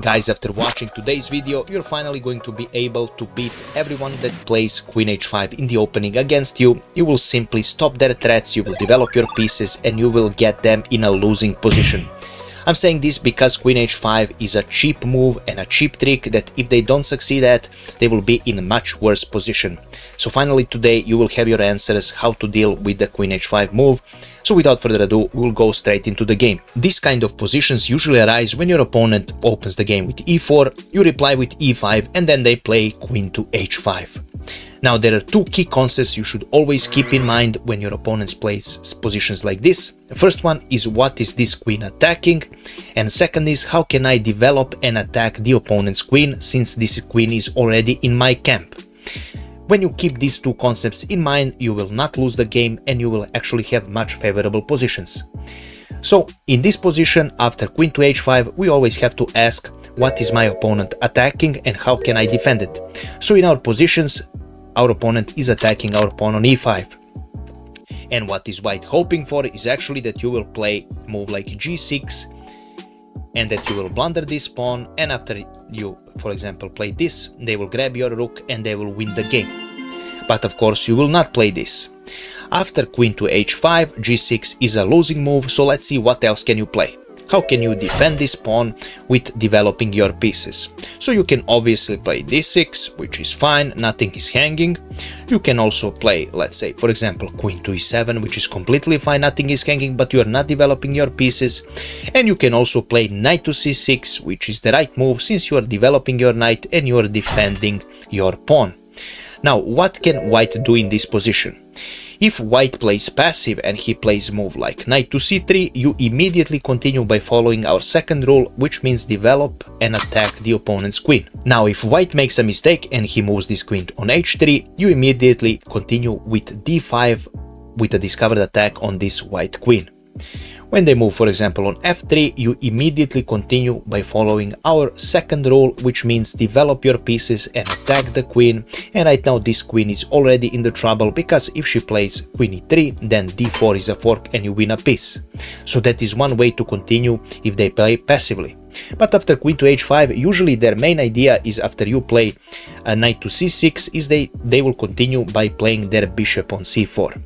Guys, after watching today's video, you're finally going to be able to beat everyone that plays Queen h5 in the opening against you. You will simply stop their threats, you will develop your pieces, and you will get them in a losing position. I'm saying this because Queen h5 is a cheap move and a cheap trick that if they don't succeed at, they will be in a much worse position. So finally today you will have your answers how to deal with the Queen h5 move. So without further ado, we'll go straight into the game. This kind of positions usually arise when your opponent opens the game with e4, you reply with e5, and then they play Queen to h5. Now there are two key concepts you should always keep in mind when your opponent plays positions like this. The first one is what is this queen attacking, and second is how can I develop and attack the opponent's queen since this queen is already in my camp. When you keep these two concepts in mind, you will not lose the game and you will actually have much favorable positions. So in this position, after Queen to h5, we always have to ask what is my opponent attacking and how can I defend it. So in our positions, our opponent is attacking our pawn on e5. And what is white hoping for is actually that you will play move like g6 and that you will blunder this pawn, and after you, for example, play this, they will grab your rook and they will win the game. But of course you will not play this. After Queen to h5, g6 is a losing move, so let's see what else can you play. How can you defend this pawn with developing your pieces? So you can obviously play d6, which is fine, nothing is hanging. You can also play, let's say, for example, Queen to e7, which is completely fine, nothing is hanging, but you are not developing your pieces. And you can also play knight to c6, which is the right move since you are developing your knight and you are defending your pawn. Now, what can white do in this position? If white plays passive and he plays move like knight to c3, you immediately continue by following our second rule, which means develop and attack the opponent's queen. Now if white makes a mistake and he moves this queen on h3, you immediately continue with d5 with a discovered attack on this white queen. When they move, for example, on f3, you immediately continue by following our second rule, which means develop your pieces and attack the queen. And right now this queen is already in the trouble because if she plays Queen e3, then d4 is a fork and you win a piece. So that is one way to continue if they play passively. But after Queen to h5, usually their main idea is after you play a knight to c6, is they will continue by playing their bishop on c4.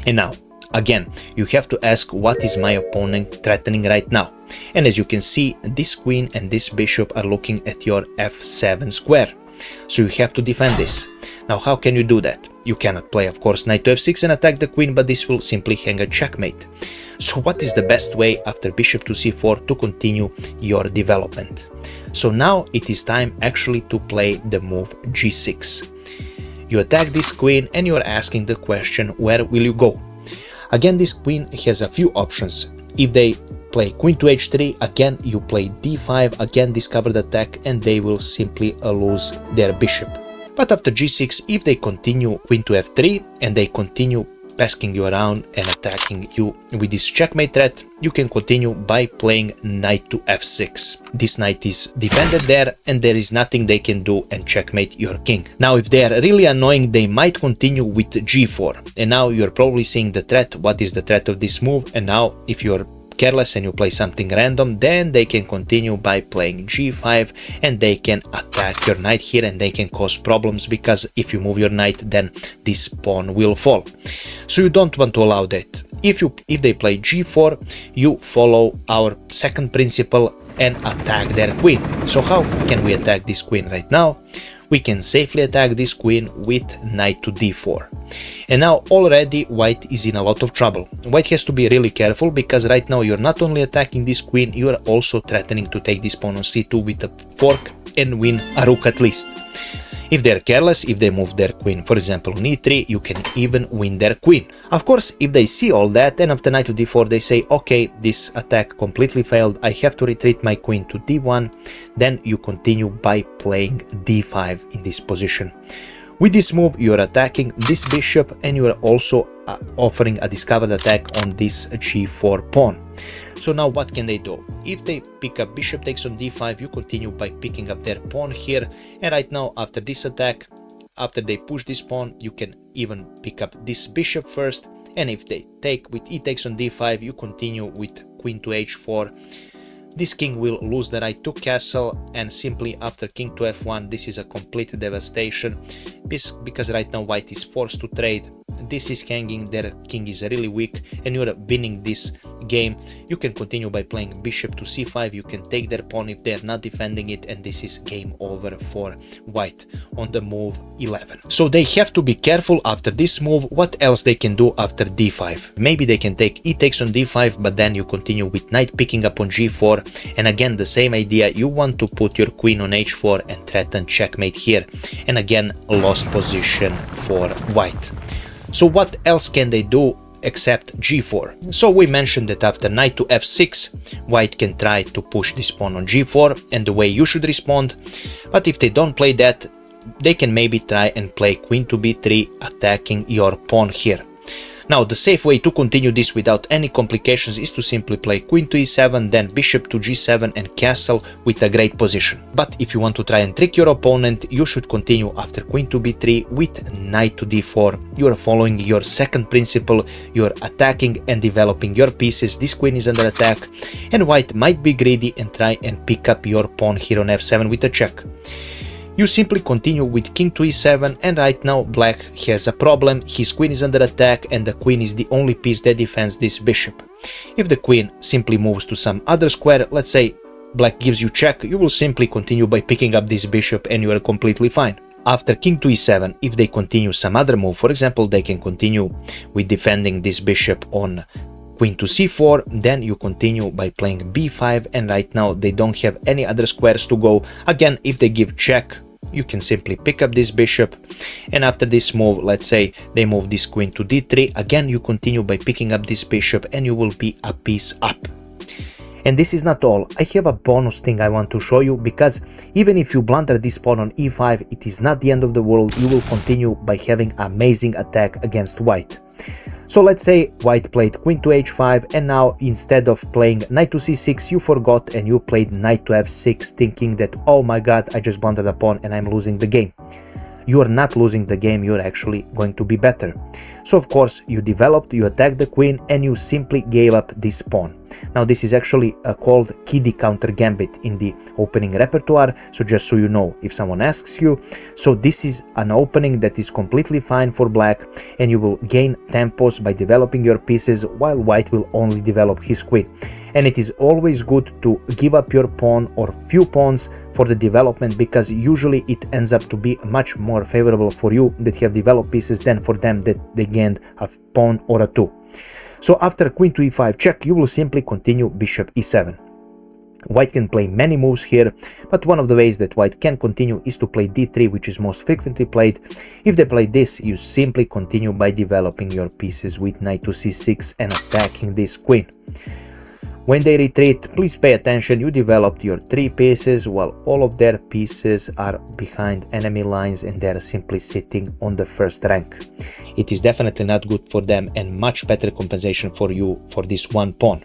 And now, again, you have to ask what is my opponent threatening right now. And as you can see, this queen and this bishop are looking at your f7 square. So you have to defend this. Now how can you do that? You cannot play, of course, knight to f6 and attack the queen, but this will simply hang a checkmate. So what is the best way after bishop to c4 to continue your development? So now it is time actually to play the move g6. You attack this queen and you are asking the question, where will you go? Again, this queen has a few options. If they play Queen to h3, again you play d5, again discovered attack, and they will simply lose their bishop. But after g6, if they continue Queen to f3 and they continue passing you around and attacking you with this checkmate threat, you can continue by playing knight to f6. This knight is defended there and there is nothing they can do and checkmate your king. Now if they are really annoying, they might continue with g4. And now you're probably seeing the threat, what is the threat of this move, and now if you're careless and you play something random, then they can continue by playing g5 and they can attack your knight here and they can cause problems because if you move your knight, then this pawn will fall. So you don't want to allow that. If they play g4, you follow our second principle and attack their queen. So how can we attack this queen right now? We can safely attack this queen with knight to d4. And now already white is in a lot of trouble. White has to be really careful because right now you're not only attacking this queen, you are also threatening to take this pawn on c2 with a fork and win a rook at least. If they're careless, if they move their queen, for example on e3, you can even win their queen. Of course, if they see all that and after knight to d4 they say, okay, this attack completely failed, I have to retreat my queen to d1, then you continue by playing d5 in this position. With this move, you are attacking this bishop and you are also offering a discovered attack on this g4 pawn. So now what can they do? If they pick up bishop takes on d5, you continue by picking up their pawn here. And right now, after this attack, after they push this pawn, you can even pick up this bishop first. And if they take with e takes on d5, you continue with queen to h4 This king will lose the right to castle, and simply after king to f1 this is a complete devastation because right now white is forced to trade. This is hanging, their king is really weak and you're winning this game. You can continue by playing bishop to c5, you can take their pawn if they're not defending it, and this is game over for white on the move 11. So they have to be careful after this move what else they can do after d5. Maybe they can take e takes on d5, but then you continue with knight picking up on g4, and again the same idea, you want to put your queen on h4 and threaten checkmate here, and again lost position for white. So what else can they do except g4? So we mentioned that after knight to f6 white can try to push this pawn on g4 and the way you should respond, but if they don't play that they can maybe try and play queen to b3 attacking your pawn here. Now the safe way to continue this without any complications is to simply play queen to e7, then bishop to g7 and castle with a great position. But if you want to try and trick your opponent, you should continue after queen to b3 with knight to d4. You are following your second principle, you are attacking and developing your pieces. This queen is under attack and white might be greedy and try and pick up your pawn here on f7 with a check. You simply continue with king to e7, and right now black has a problem. His queen is under attack and the queen is the only piece that defends this bishop. If the queen simply moves to some other square, let's say black gives you check, you will simply continue by picking up this bishop and you are completely fine. After king to e7, if they continue some other move, for example they can continue with defending this bishop on queen to c4, then you continue by playing b5, and right now they don't have any other squares to go. Again, if they give check, you can simply pick up this bishop, and after this move, let's say they move this queen to d3, again you continue by picking up this bishop and you will be a piece up. And this is not all, I have a bonus thing I want to show you, because even if you blunder this pawn on e5, it is not the end of the world. You will continue by having amazing attack against white. So let's say white played queen to h5, and now instead of playing knight to c6 you forgot and you played knight to f6 thinking that, oh my god, I just blundered a pawn and I'm losing the game. You are not losing the game, you're actually going to be better. So of course you developed, you attacked the queen and you simply gave up this pawn. Now this is actually called kiddie counter gambit in the opening repertoire, so just so you know if someone asks you. So this is an opening that is completely fine for black, and you will gain tempos by developing your pieces while white will only develop his queen. And it is always good to give up your pawn or few pawns for the development, because usually it ends up to be much more favorable for you that have developed pieces than for them that they gained a pawn or a two. So after queen to e5 check, you will simply continue bishop e7. White can play many moves here, but one of the ways that white can continue is to play d3, which is most frequently played. If they play this, you simply continue by developing your pieces with knight to c6 and attacking this queen. When they retreat, please pay attention, you developed your 3 pieces while all of their pieces are behind enemy lines and they are simply sitting on the first rank. It is definitely not good for them and much better compensation for you for this one pawn.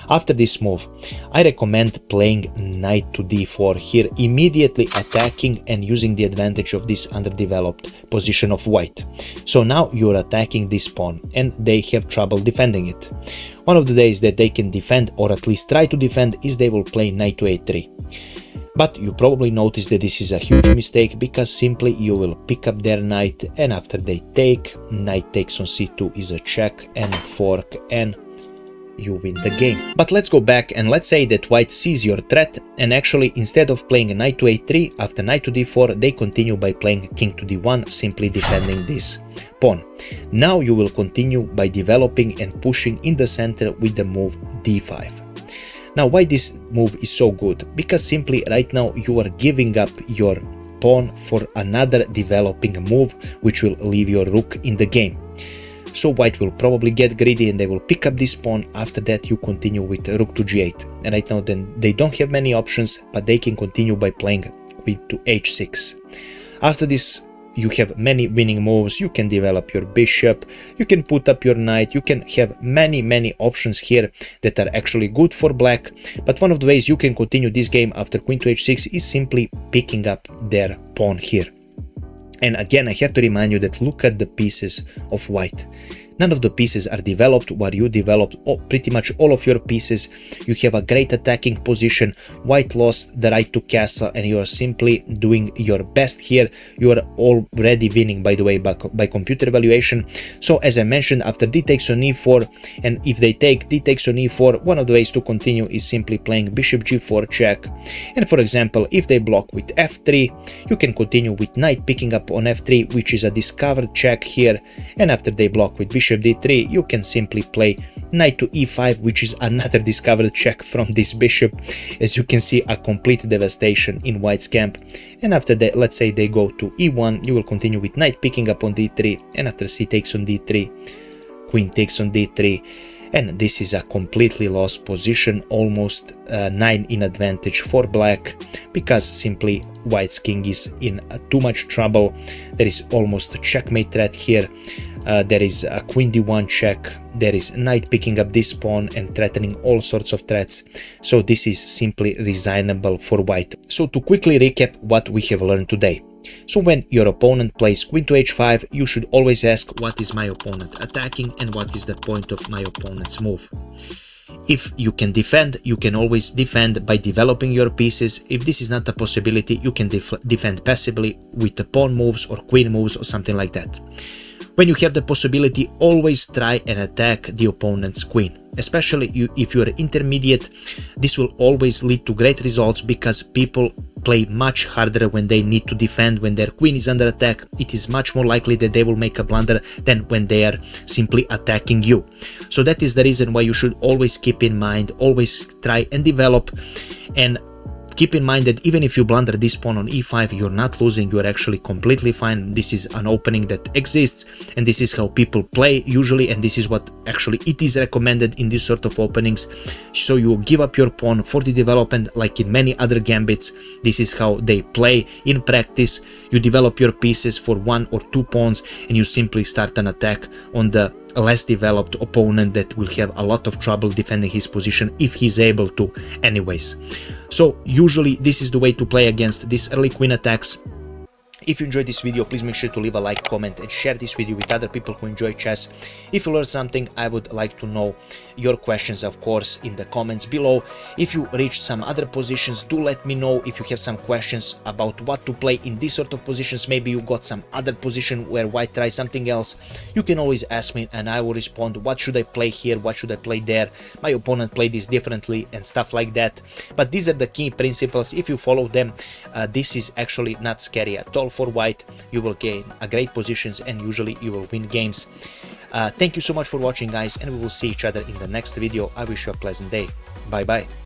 After this move, I recommend playing knight to d4 here, immediately attacking and using the advantage of this underdeveloped position of white. So now you're attacking this pawn and they have trouble defending it. One of the ways that they can defend, or at least try to defend, is they will play knight to a3. But you probably notice that this is a huge mistake, because simply you will pick up their knight, and after they take, knight takes on c2 is a check and a fork, and you win the game. But let's go back and let's say that white sees your threat, and actually instead of playing knight to a3, after knight to d4 they continue by playing king to d1, simply defending this pawn. Now you will continue by developing and pushing in the center with the move d5. Now why this move is so good? Because simply right now you are giving up your pawn for another developing move which will leave your rook in the game. So white will probably get greedy and they will pick up this pawn. After that you continue with rook to g8, and right now then they don't have many options, but they can continue by playing queen to h6. After this you have many winning moves, you can develop your bishop, you can put up your knight, you can have many options here that are actually good for black. But one of the ways you can continue this game after queen to h6 is simply picking up their pawn here. And again, I have to remind you that look at the pieces of white. None of the pieces are developed while you developed pretty much all of your pieces. You have a great attacking position. White lost the right to castle and you are simply doing your best here. You are already winning, by the way, by computer evaluation. So as I mentioned, after d takes on e4, and if they take d takes on e4, one of the ways to continue is simply playing bishop g4 check. And for example, if they block with f3, you can continue with knight picking up on f3, which is a discovered check here. And after they block with bishop d3, you can simply play knight to e5, which is another discovered check from this bishop. As you can see, a complete devastation in white's camp. And after that, let's say they go to e1, you will continue with knight picking up on d3, and after c takes on d3, queen takes on d3, and this is a completely lost position, almost 9 in advantage for black, because simply white's king is in too much trouble. There is almost a checkmate threat here. There is a queen d1 check, there is knight picking up this pawn and threatening all sorts of threats. So this is simply resignable for white. So to quickly recap what we have learned today. So when your opponent plays queen to h5, you should always ask what is my opponent attacking and what is the point of my opponent's move. If you can defend, you can always defend by developing your pieces. If this is not a possibility, you can defend passively with the pawn moves or queen moves or something like that. When you have the possibility, always try and attack the opponent's queen. Especially if you are intermediate, this will always lead to great results because people play much harder when they need to defend. When their queen is under attack, it is much more likely that they will make a blunder than when they are simply attacking you. So that is the reason why you should always keep in mind, always try and develop, and keep in mind that even if you blunder this pawn on e5, you're not losing, you're actually completely fine. This is an opening that exists, and this is how people play usually, and this is what actually it is recommended in this sort of openings. So you give up your pawn for the development like in many other gambits. This is how they play in practice. You develop your pieces for 1 or 2 pawns and you simply start an attack on the less developed opponent that will have a lot of trouble defending his position if he's able to anyways. So usually this is the way to play against these early queen attacks. If you enjoyed this video, please make sure to leave a like, comment and share this video with other people who enjoy chess. If you learned something, I would like to know your questions, of course, in the comments below. If you reached some other positions, do let me know. If you have some questions about what to play in this sort of positions, maybe you got some other position where white tries something else, you can always ask me and I will respond. What should I play here? What should I play there? My opponent played this differently and stuff like that. But these are the key principles. If you follow them, this is actually not scary at all for white. You will gain a great positions and usually you will win games. Thank you so much for watching, guys, and we will see each other in the next video. I wish you a pleasant day. Bye bye.